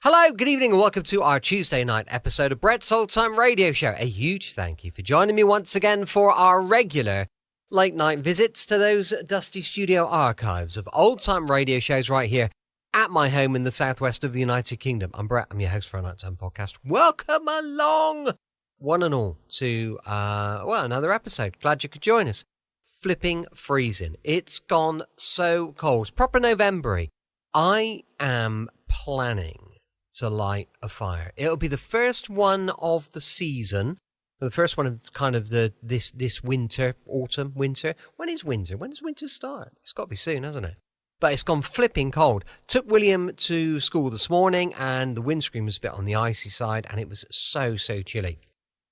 Hello, good evening, and welcome to our Tuesday night episode of Brett's Old Time Radio Show. A huge thank you for joining me once again for our regular late night visits to those dusty studio archives of old time radio shows right here at my home in the southwest of the United Kingdom. I'm Brett, I'm your host for a Nighttime Podcast. Welcome along, one and all, to, another episode. Glad you could join us. Flipping freezing. It's gone so cold. It's proper November-y. I am planning to light a fire. It'll be the first one of the season, the first one of kind of this winter, autumn, winter. When is winter? When does winter start? It's got to be soon, hasn't it? But it's gone flipping cold. Took William to school this morning, and the windscreen was a bit on the icy side, and it was so chilly.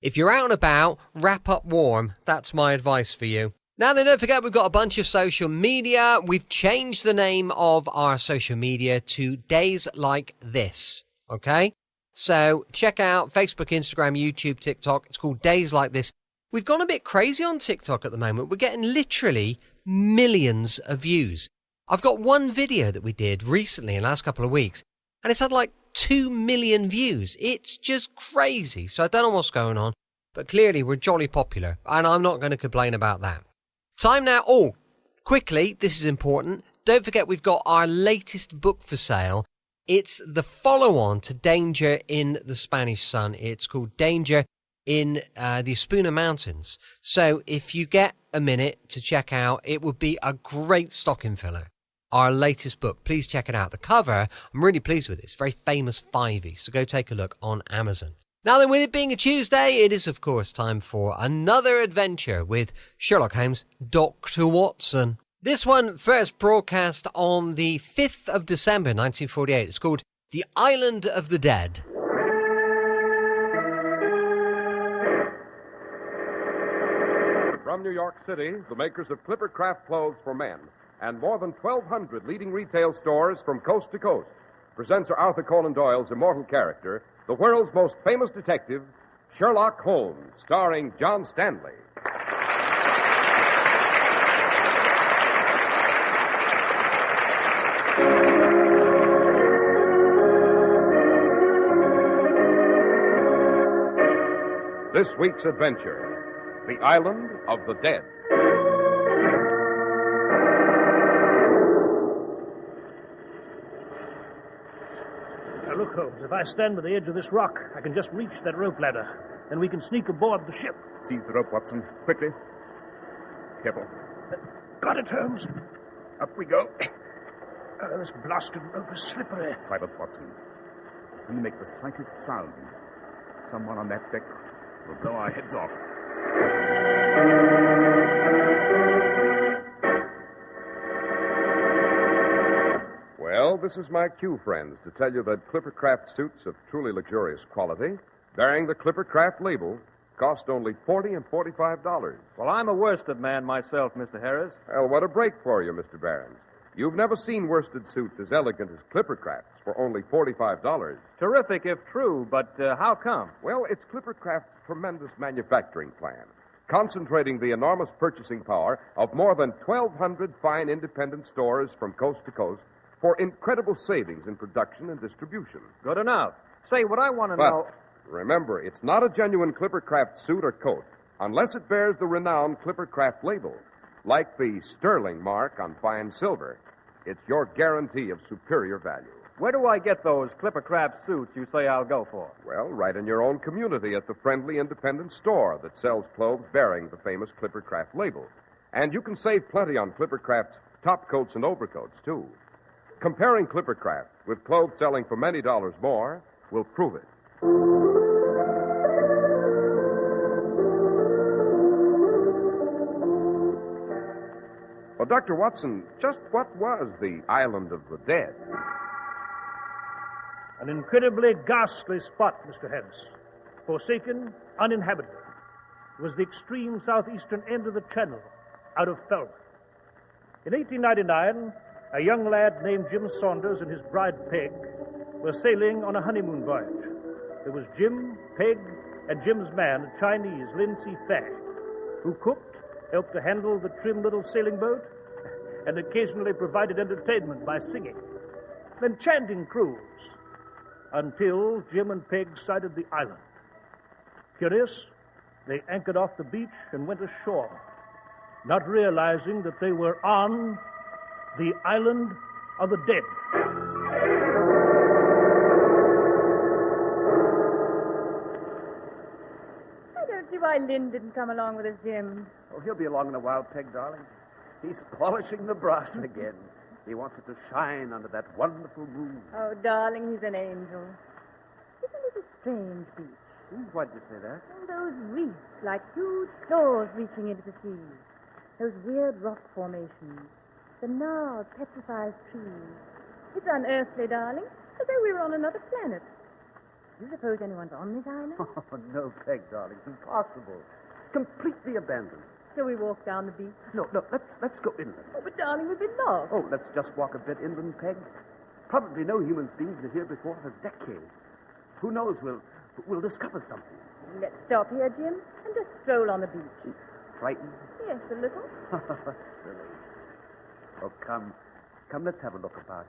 If you're out and about, wrap up warm. That's my advice for you. Now then, don't forget, we've got a bunch of social media. We've changed the name of our social media to Days Like This. Okay, so check out Facebook, Instagram, YouTube, TikTok. It's called Days Like This. We've gone a bit crazy on TikTok at the moment. We're getting literally millions of views. I've got one video that we did recently in the last couple of weeks, and it's had like 2 million views. It's just crazy. So I don't know what's going on, but clearly we're jolly popular, and I'm not going to complain about that. Time now. Oh, quickly, this is important. Don't forget, we've got our latest book for sale. It's the follow-on to Danger in the Spanish Sun. It's called Danger in the Espuna Mountains. So if you get a minute to check out, it would be a great stocking filler. Our latest book. Please check it out. The cover, I'm really pleased with it. It's very famous 5e, so go take a look on Amazon. Now then, with it being a Tuesday, it is of course time for another adventure with Sherlock Holmes, Dr. Watson. This one first broadcast on the 5th of December 1948. It's called The Island of the Dead. From New York City, the makers of Clipper Craft clothes for men and more than 1,200 leading retail stores from coast to coast present Sir Arthur Conan Doyle's immortal character, the world's most famous detective, Sherlock Holmes, starring John Stanley. This week's adventure, The Island of the Dead. Now look, Holmes, if I stand by the edge of this rock, I can just reach that rope ladder, and we can sneak aboard the ship. Seize the rope, Watson. Quickly. Careful. Got it, Holmes. Up we go. This blasted rope is slippery. Silence, Watson. When you make the slightest sound, someone on that deck will blow our heads off. Well, this is my cue, friends, to tell you that Clipper Craft suits of truly luxurious quality, bearing the Clipper Craft label, cost only $40 and $45. Well, I'm a worsted man myself, Mr. Harris. Well, what a break for you, Mr. Barron. You've never seen worsted suits as elegant as Clipper Craft's for only $45. Terrific if true, but how come? Well, it's Clipper Craft's tremendous manufacturing plan, concentrating the enormous purchasing power of more than 1,200 fine independent stores from coast to coast for incredible savings in production and distribution. Good enough. Say, what I want to know... Remember, it's not a genuine Clipper Craft suit or coat unless it bears the renowned Clipper Craft label, like the sterling mark on fine silver. It's your guarantee of superior value. Where do I get those Clipper Craft suits you say I'll go for? Well, right in your own community at the friendly independent store that sells clothes bearing the famous Clipper Craft label. And you can save plenty on Clipper Craft's top coats and overcoats, too. Comparing Clipper Craft with clothes selling for many dollars more will prove it. Well, Dr. Watson, just what was the Island of the Dead? An incredibly ghastly spot, Mr. Harris. Forsaken, uninhabited. It was the extreme southeastern end of the channel, out of Falmouth. In 1899, a young lad named Jim Saunders and his bride Peg were sailing on a honeymoon voyage. There was Jim, Peg, and Jim's man, a Chinese, Lin Si Fei, who cooked, helped to handle the trim little sailing boat, and occasionally provided entertainment by singing. An enchanting cruise. until Jim and Peg sighted the island. Curious, they anchored off the beach and went ashore, not realizing that they were on the island of the dead. I don't see why Lynn didn't come along with us, Jim. Oh, he'll be along in a while, Peg, darling. He's polishing the brass again. He wants it to shine under that wonderful moon. Oh, darling, he's an angel. Isn't it a strange beach? Why did you say that? And those reefs, like huge claws reaching into the sea. Those weird rock formations. The gnarled, petrified trees. It's unearthly, darling, as though we were on another planet. Do you suppose anyone's on this island? Oh, no, Peg, darling. It's impossible. It's completely abandoned. So we walk down the beach. No, let's go inland. Oh, but darling, we've been lost. Oh, let's just walk a bit inland, Peg. Probably no human beings are here before for decades. Who knows, we'll discover something. Let's stop here, Jim, and just stroll on the beach. Frightened? Yes, a little. Silly. Oh, come, let's have a look about,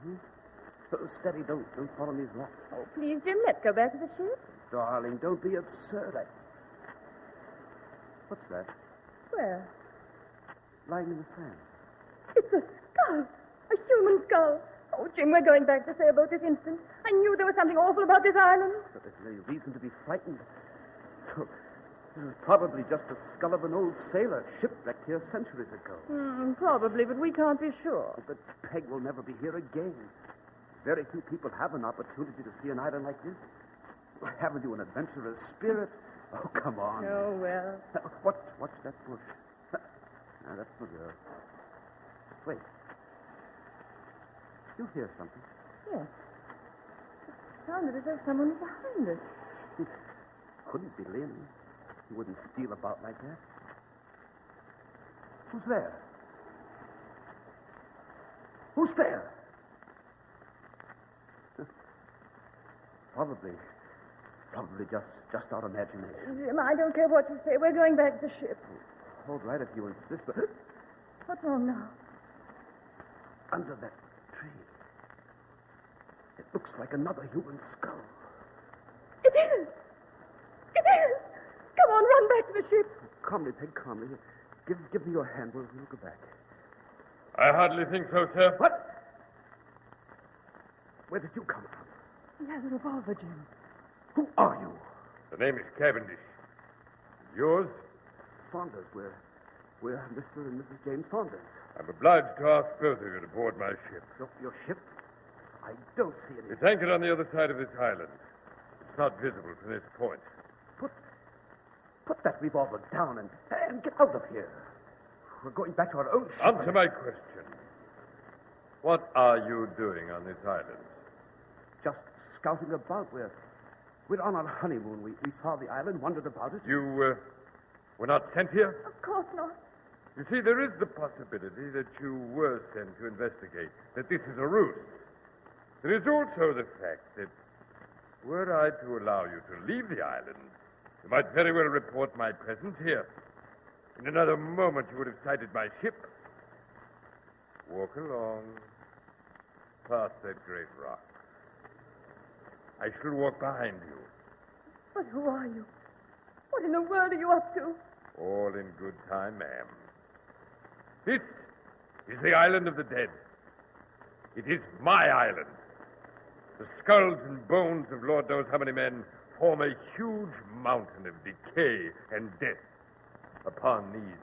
Oh, steady, don't fall on these rocks. Oh, please, Jim, let's go back to the ship. Darling, don't be absurd. What's that? Where? Lying in the sand. It's a skull. A human skull. Oh, Jim, we're going back to sailboat this instant. I knew there was something awful about this island. But there's no reason to be frightened. It was probably just the skull of an old sailor shipwrecked here centuries ago. Probably, but we can't be sure. But Peg will never be here again. Very few people have an opportunity to see an island like this. Haven't you an adventurous spirit? Oh, come on. Oh, well. What's that bush? Now, that's the girl. Wait. You hear something? Yes. It sounded as though someone was behind us. Couldn't be Lynn. He wouldn't steal about like that. Who's there? Who's there? Probably just our imagination. Jim, I don't care what you say. We're going back to the ship. All right, if you insist, but What's wrong now? under that tree, it looks like another human skull. It is! It is! Come on, run back to the ship. Calmly, Peg, calmly. Give me your hand. We'll go back. I hardly think so, sir. What? Where did you come from? He has a revolver, Jim. Who are you? The name is Cavendish. Yours? Saunders. We're Mr. and Mrs. James Saunders. I'm obliged to ask both of you to board my ship. Your ship? I don't see any. It's anchored on the other side of this island. It's not visible from this point. Put that revolver down and get out of here. We're going back to our own ship. Answer my question. What are you doing on this island? Just scouting about. We're on our honeymoon. We saw the island, wondered about it. You were not sent here? Of course not. You see, there is the possibility that you were sent to investigate, that this is a ruse. There is also the fact that were I to allow you to leave the island, you might very well report my presence here. In another moment, you would have sighted my ship. Walk along, past that great rock. I shall walk behind you. But who are you? What in the world are you up to? All in good time, ma'am. This is the island of the dead. It is my island. The skulls and bones of Lord knows how many men form a huge mountain of decay and death upon these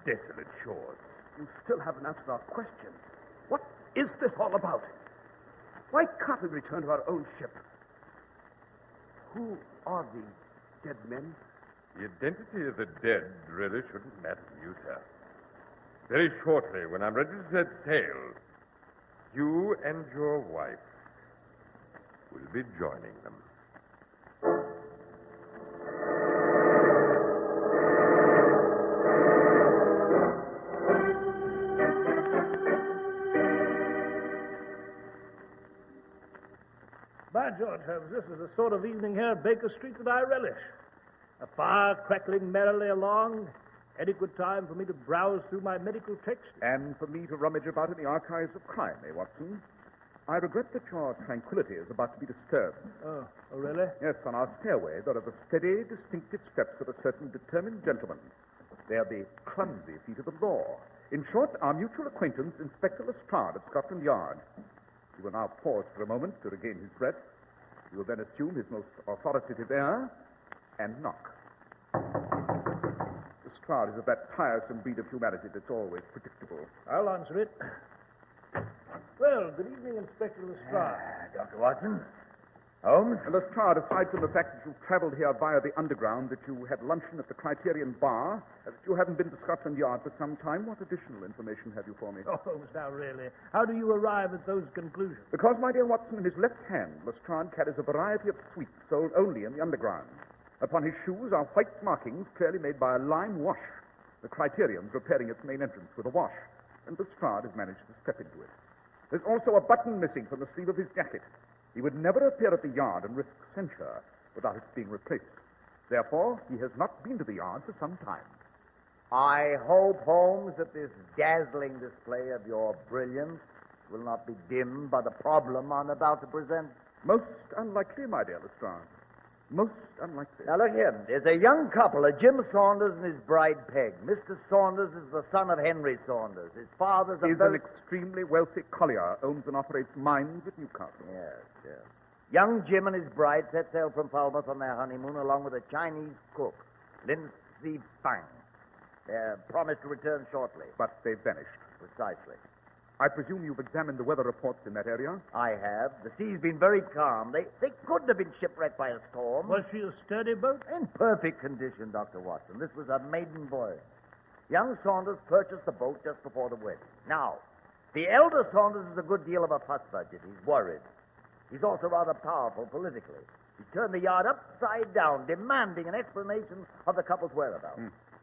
desolate shores. You still haven't answered our question. What is this all about? Why can't we return to our own ship? Who are these dead men? The identity of the dead really shouldn't matter to you, sir. Very shortly, when I'm ready to set sail, you and your wife will be joining them. By George, Holmes, this is the sort of evening here at Baker Street that I relish. A fire crackling merrily along, adequate time for me to browse through my medical text. And for me to rummage about in the archives of crime, Watson? I regret that your tranquility is about to be disturbed. Oh, really? Yes, on our stairway, there are the steady, distinctive steps of a certain determined gentleman. They are the clumsy feet of the law. In short, our mutual acquaintance, Inspector Lestrade of Scotland Yard. He will now pause for a moment to regain his breath. He will then assume his most authoritative air and knock. Lestrade is of that tiresome breed of humanity that's always predictable. I'll answer it. Well, good evening, Inspector Lestrade. Dr. Watson? Holmes? And Lestrade, aside from the fact that you've traveled here via the underground, that you had luncheon at the Criterion Bar, that you haven't been to Scotland Yard for some time, what additional information have you for me? Oh, Holmes, now really. How do you arrive at those conclusions? Because, my dear Watson, in his left hand, Lestrade carries a variety of sweets sold only in the underground. Upon his shoes are white markings clearly made by a lime wash. The Criterion's repairing its main entrance with a wash, and Lestrade has managed to step into it. There's also a button missing from the sleeve of his jacket. He would never appear at the yard and risk censure without its being replaced. Therefore, he has not been to the yard for some time. I hope, Holmes, that this dazzling display of your brilliance will not be dimmed by the problem I'm about to present. Most unlikely, my dear Lestrade. Most unlikely. Now, look here. There's a young couple, a Jim Saunders and his bride, Peg. Mr. Saunders is the son of Henry Saunders. His father's He's an extremely wealthy collier, owns and operates mines at Newcastle. Yes. Young Jim and his bride set sail from Falmouth on their honeymoon along with a Chinese cook, Lindsay Fang. They're promised to return shortly. But they've vanished. Precisely. I presume you've examined the weather reports in that area? I have. The sea's been very calm. They couldn't have been shipwrecked by a storm. Was she a sturdy boat? In perfect condition, Dr. Watson. This was a maiden voyage. Young Saunders purchased the boat just before the wedding. Now, the elder Saunders is a good deal of a fuss budget. He's worried. He's also rather powerful politically. He turned the yard upside down, demanding an explanation of the couple's whereabouts.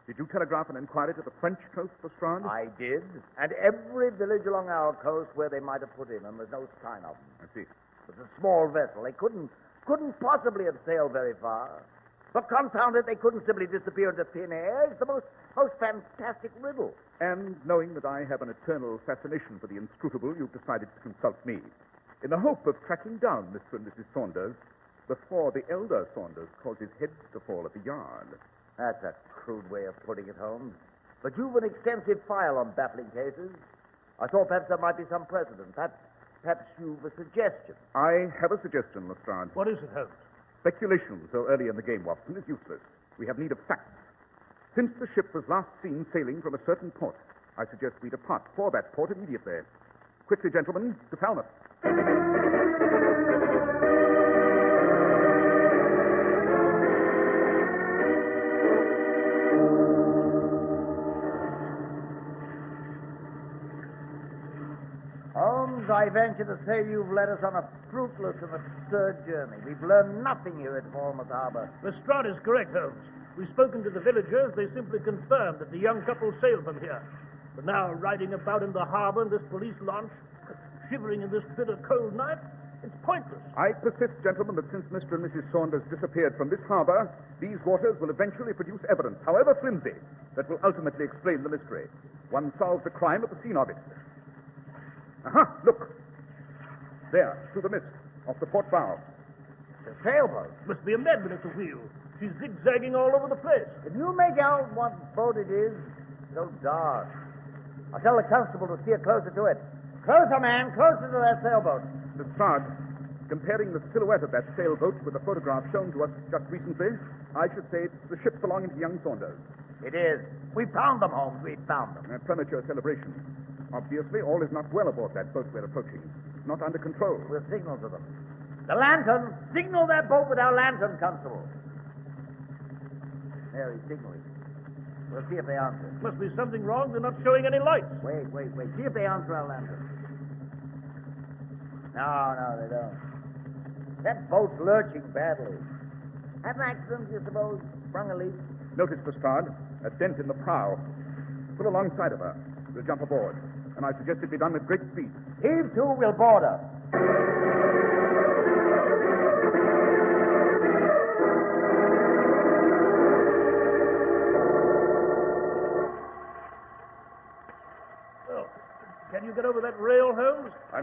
Did you telegraph an inquiry to the French coast, Lestrade? I did. And every village along our coast where they might have put in, and there's no sign of them. I see. It was a small vessel. They couldn't possibly have sailed very far. But confound it, they couldn't simply disappear into thin air. It's the most fantastic riddle. And knowing that I have an eternal fascination for the inscrutable, you've decided to consult me, in the hope of tracking down Mr. and Mrs. Saunders before the elder Saunders causes heads to fall at the yard. That's a crude way of putting it, Holmes. But you've an extensive file on baffling cases. I thought perhaps there might be some precedent. Perhaps you've a suggestion. I have a suggestion, Lestrade. What is it, Holmes? Speculation so early in the game, Watson, is useless. We have need of facts. Since the ship was last seen sailing from a certain port, I suggest we depart for that port immediately. Quickly, gentlemen, to Falmouth. Holmes, I venture to say you've led us on a fruitless and absurd journey. We've learned nothing here at Falmouth Harbor. Lestrade is correct, Holmes. We've spoken to the villagers. They simply confirmed that the young couple sailed from here. But now, riding about in the harbor in this police launch, shivering in this bitter cold night, it's pointless. I persist, gentlemen, that since Mr. and Mrs. Saunders disappeared from this harbor, these waters will eventually produce evidence, however flimsy, that will ultimately explain the mystery. One solves the crime at the scene of it. Aha! Look! There, through the mist, off the port bow. The sailboat. Must be a madman at the wheel. She's zigzagging all over the place. Can you make out what boat it is? So dark. I'll tell the constable to steer closer to it. Closer, man, closer to that sailboat. Lestrade, comparing the silhouette of that sailboat with the photograph shown to us just recently, I should say it's the ship belonging to young Saunders. It is. We found them, Holmes. We found them. A premature celebration. Obviously, all is not well aboard that boat we're approaching. Not under control. We'll signal to them. The lantern! Signal that boat with our lantern, constable. There, he's signaling. We'll see if they answer. Must be something wrong. They're not showing any lights. Wait. See if they answer our lantern. No, they don't. That boat's lurching badly. Had an accident, you suppose? Sprung a leak? Notice, Lestrade, a dent in the prow. Pull alongside of her. We'll jump aboard. And I suggest it be done with great speed. Heave to, we'll board her. Oh, can you get over that rail, Holmes? I'm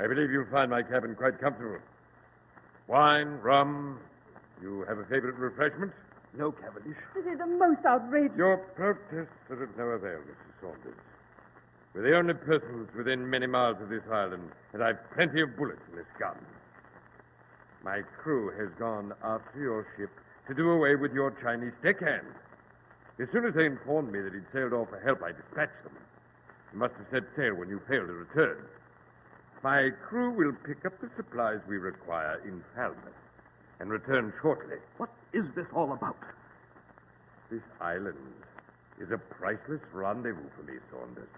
I believe you'll find my cabin quite comfortable. Wine, rum. You have a favorite refreshment? No, Cavendish. This is the most outrageous. Your protests are of no avail, Mrs. Saunders. We're the only persons within many miles of this island, and I've plenty of bullets in this gun. My crew has gone after your ship to do away with your Chinese deckhand. As soon as they informed me that he'd sailed off for help, I dispatched them. You must have set sail when you failed to return. My crew will pick up the supplies we require in Falmouth and return shortly. What is this all about? This island is a priceless rendezvous for me, Saunders.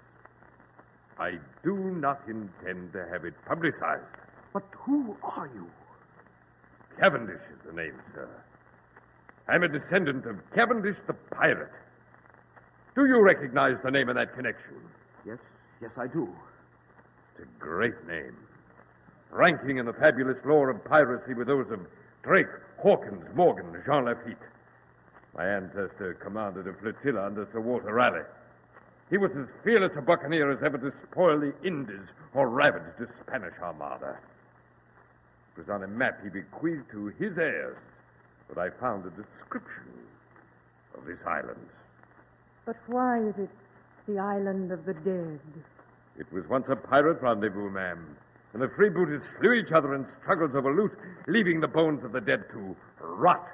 I do not intend to have it publicized. But who are you? Cavendish is the name, sir. I'm a descendant of Cavendish the pirate. Do you recognize the name in that connection? Yes, I do. It's a great name, ranking in the fabulous lore of piracy with those of Drake, Hawkins, Morgan, Jean Lafitte. My ancestor commanded a flotilla under Sir Walter Raleigh. He was as fearless a buccaneer as ever to spoil the Indies or ravage the Spanish Armada. It was on a map he bequeathed to his heirs that I found a description of this island. But why is it the island of the dead? It was once a pirate rendezvous, ma'am, and the freebooters slew each other in struggles over loot, leaving the bones of the dead to rot,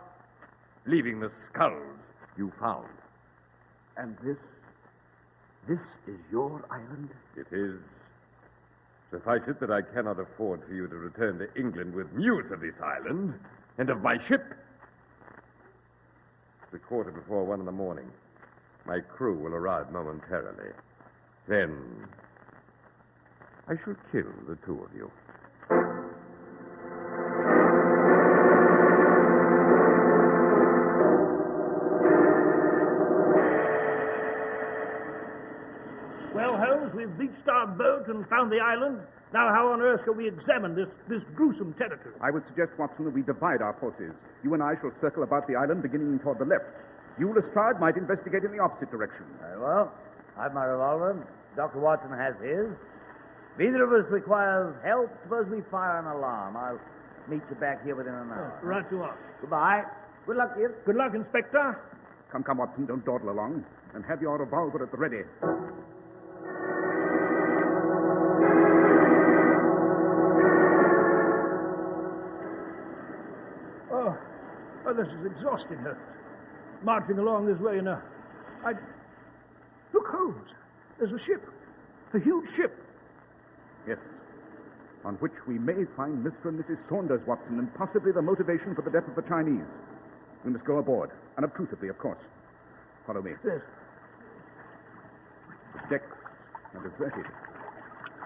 leaving the skulls you found. And this is your island? It is. Suffice it that I cannot afford for you to return to England with news of this island and of my ship. It's a 1:15 in the morning. My crew will arrive momentarily. Then I shall kill the two of you. Well, Holmes, we've beached our boat and found the island. Now, how on earth shall we examine this gruesome territory? I would suggest, Watson, that we divide our forces. You and I shall circle about the island, beginning toward the left. You, Lestrade, might investigate in the opposite direction. Very well. I've my revolver. Dr. Watson has his. If either of us requires help, suppose we fire an alarm. I'll meet you back here within an hour. Right you are. Goodbye. Good luck to you. Good luck, Inspector. Come, Watson, don't dawdle along. And have your revolver at the ready. Oh, this is exhausting, Holmes. Marching along this way, Look, Holmes. There's a ship. A huge ship. Yes. On which we may find Mr. and Mrs. Saunders, Watson, and possibly the motivation for the death of the Chinese. We must go aboard. Unobtrusively, of course. Follow me. Yes. The decks are deserted.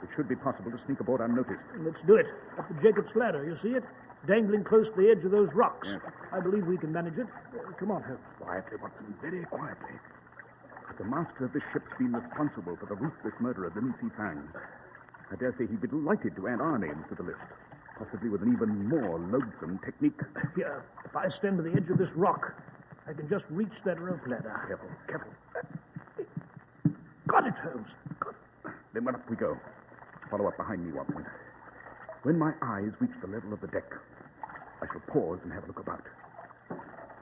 It should be possible to sneak aboard unnoticed. Let's do it. Up the Jacob's ladder, you see it? Dangling close to the edge of those rocks. Yes. I believe we can manage it. Come on, Holmes. Quietly, Watson, very quietly. Had the master of this ship's been responsible for the ruthless murder of Lin Fang, I dare say he'd be delighted to add our names to the list, possibly with an even more loathsome technique. Here, if I stand to the edge of this rock, I can just reach that rope ladder. Careful. Got it, Holmes. Got it. Then up we go. Follow up behind me, Watson. When my eyes reach the level of the deck, I shall pause and have a look about.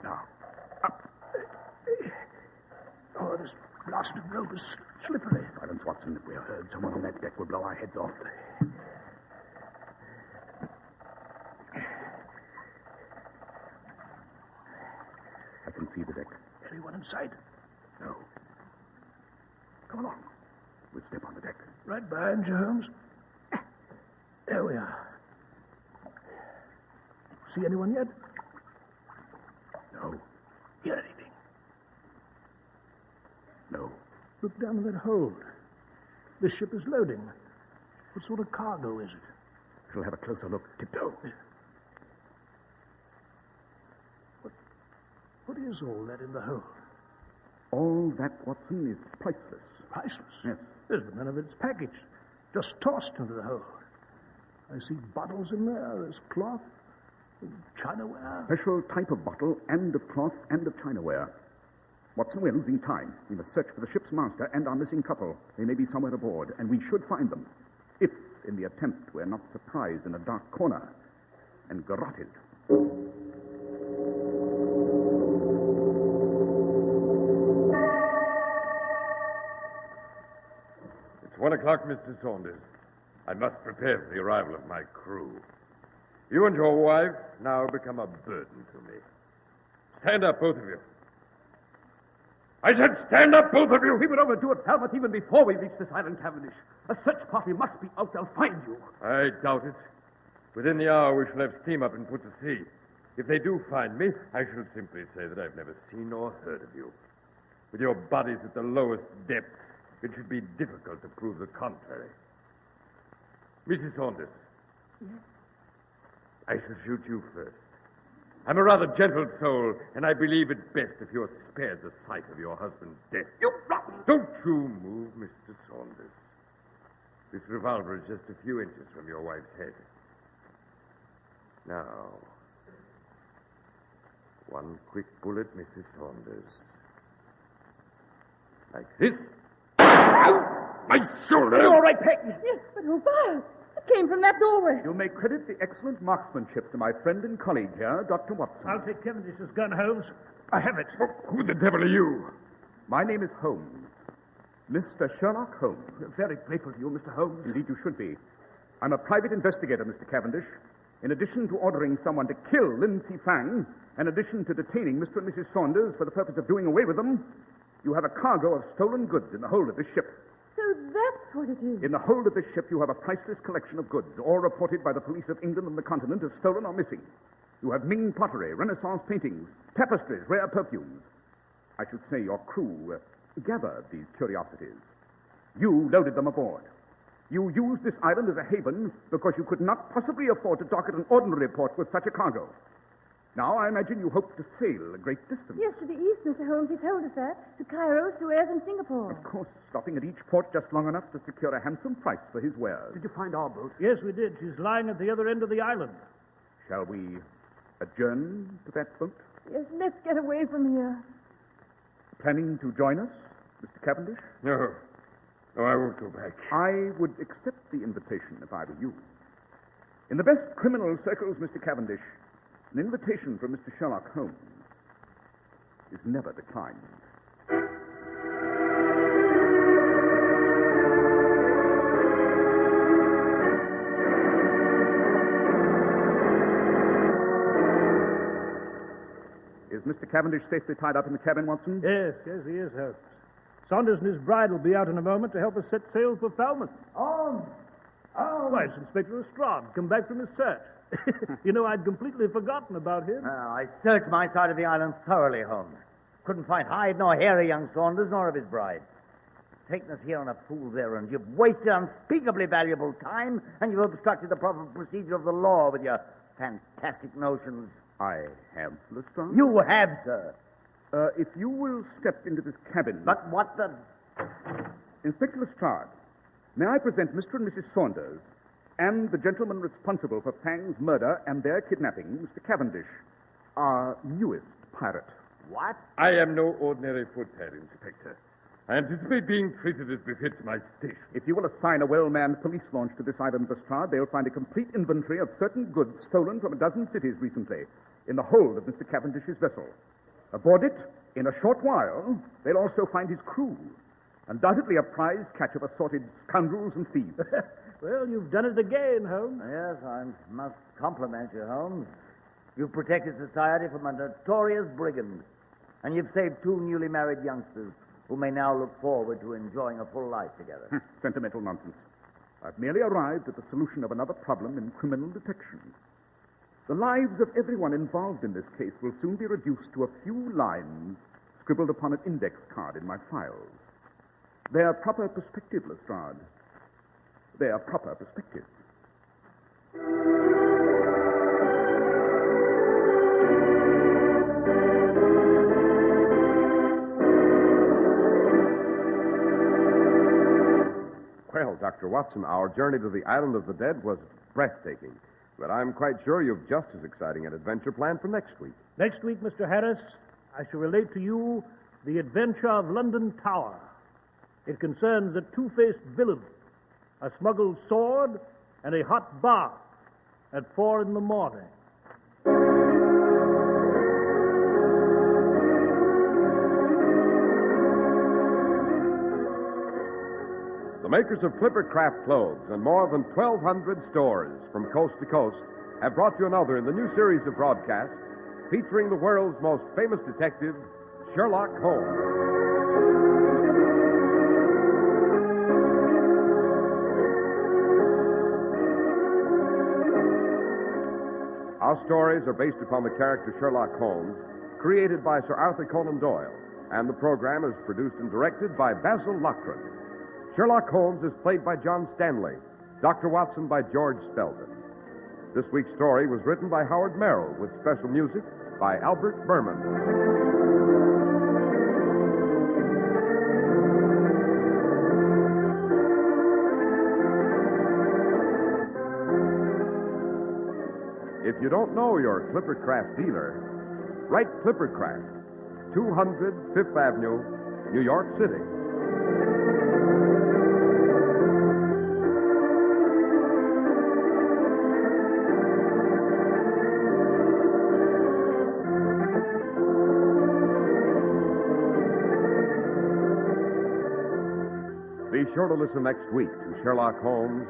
Now, up. Oh, this blasted rope is slippery. Silence, Watson. If we are heard, someone on that deck will blow our heads off. I can see the deck. Anyone in sight? No. Come along. We'll step on the deck. Right behind you, Holmes. There we are. See anyone yet? No. Hear anything? No. Look down in that hold. This ship is loading. What sort of cargo is it? We'll have a closer look. Tiptoe. What is all that in the hold? All that, Watson, is priceless. Priceless? Yes. Yes, but none of it's packaged. Just tossed into the hold. I see bottles in there. There's cloth, chinaware. Special type of bottle and of cloth and of chinaware. Watson, we're losing time. We must search for the ship's master and our missing couple. They may be somewhere aboard, and we should find them. If in the attempt we're not surprised in a dark corner and garroted. It's 1 o'clock, Mr. Saunders. I must prepare for the arrival of my crew. You and your wife now become a burden to me. Stand up, both of you. I said stand up, both of you! We would overdo it, Falmouth, even before we reach this island, Cavendish. A search party must be out. They'll find you. I doubt it. Within the hour, we shall have steam up and put to sea. If they do find me, I shall simply say that I've never seen or heard of you. With your bodies at the lowest depths, it should be difficult to prove the contrary. Mrs. Saunders. Yes? I shall shoot you first. I'm a rather gentle soul, and I believe it best if you're spared the sight of your husband's death. You rotten! Don't you move, Mr. Saunders. This revolver is just a few inches from your wife's head. Now, one quick bullet, Mrs. Saunders. Like this. Ow! My shoulder! Are you all right, Peg? Yes, but who fired? It came from that doorway. You may credit the excellent marksmanship to my friend and colleague here, Dr. Watson. I'll take Cavendish's gun, Holmes. I have it. Who the devil are you? My name is Holmes. Mr. Sherlock Holmes. We're very grateful to you, Mr. Holmes. Indeed, you should be. I'm a private investigator, Mr. Cavendish. In addition to ordering someone to kill Lindsay Fang, in addition to detaining Mr. and Mrs. Saunders for the purpose of doing away with them, you have a cargo of stolen goods in the hold of this ship. So that's what it is. In the hold of this ship, you have a priceless collection of goods, all reported by the police of England and the continent as stolen or missing. You have Ming pottery, Renaissance paintings, tapestries, rare perfumes. I should say your crew gathered these curiosities. You loaded them aboard. You used this island as a haven because you could not possibly afford to dock at an ordinary port with such a cargo. Now, I imagine you hope to sail a great distance. Yes, to the east, Mr. Holmes. He told us that. To Cairo, Suez, and Singapore. Of course, stopping at each port just long enough to secure a handsome price for his wares. Did you find our boat? Yes, we did. She's lying at the other end of the island. Shall we adjourn to that boat? Yes, let's get away from here. Planning to join us, Mr. Cavendish? No. No, I won't go back. I would accept the invitation if I were you. In the best criminal circles, Mr. Cavendish, an invitation from Mr. Sherlock Holmes is never declined. Is Mr. Cavendish safely tied up in the cabin, Watson? Yes, he is, Holmes. Saunders and his bride will be out in a moment to help us set sail for Falmouth. Oh, Why, it's Inspector Lestrade, come back from his search. You know, I'd completely forgotten about him. I searched my side of the island thoroughly, Holmes. Couldn't find hide nor hair of young Saunders nor of his bride. Taken us here on a fool's errand. You've wasted unspeakably valuable time, and you've obstructed the proper procedure of the law with your fantastic notions. I have, Lestrade. You have, sir. If you will step into this cabin... But what the... Inspector Lestrade, may I present Mr. and Mrs. Saunders and the gentleman responsible for Fang's murder and their kidnapping, Mr. Cavendish, our newest pirate. What? I am no ordinary footpad, Inspector. I anticipate being treated as befits my station. If you will assign a well-manned police launch to this island, Lestrade, they'll find a complete inventory of certain goods stolen from a dozen cities recently in the hold of Mr. Cavendish's vessel. Aboard it, in a short while, they'll also find his crew. Undoubtedly a prize catch of assorted scoundrels and thieves. Well, you've done it again, Holmes. Yes, I must compliment you, Holmes. You've protected society from a notorious brigand. And you've saved two newly married youngsters who may now look forward to enjoying a full life together. Sentimental nonsense. I've merely arrived at the solution of another problem in criminal detection. The lives of everyone involved in this case will soon be reduced to a few lines scribbled upon an index card in my files. Their proper perspective, Lestrade. Their proper perspective. Well, Dr. Watson, our journey to the Island of the Dead was breathtaking. But I'm quite sure you've just as exciting an adventure planned for next week. Next week, Mr. Harris, I shall relate to you the adventure of London Tower. It concerns a two-faced villain a smuggled sword, and a hot bath at 4 in the morning. The makers of Clippercraft clothes and more than 1,200 stores from coast to coast have brought you another in the new series of broadcasts featuring the world's most famous detective, Sherlock Holmes. Our stories are based upon the character Sherlock Holmes, created by Sir Arthur Conan Doyle, and the program is produced and directed by Basil Loughrane. Sherlock Holmes is played by John Stanley, Dr. Watson by George Spelden. This week's story was written by Howard Merrill with special music by Albert Berman. If you don't know your Clippercraft dealer, write Clippercraft, 200 Fifth Avenue, New York City. Be sure to listen next week to Sherlock Holmes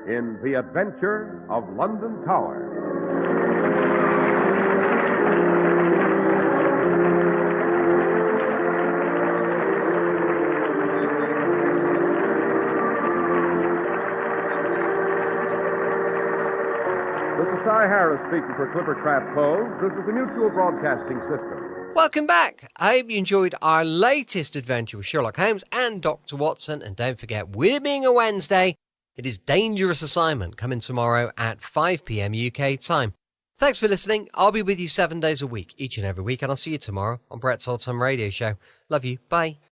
in The Adventure of London Tower. This is Cy Harris speaking for Clippercraft Clothes. This is the Mutual Broadcasting System. Welcome back. I hope you enjoyed our latest adventure with Sherlock Holmes and Dr. Watson. And don't forget, with it being a Wednesday, it is Dangerous Assignment coming tomorrow at 5 p.m. UK time. Thanks for listening. I'll be with you 7 days a week, each and every week, and I'll see you tomorrow on Brett's Old Time Radio Show. Love you. Bye.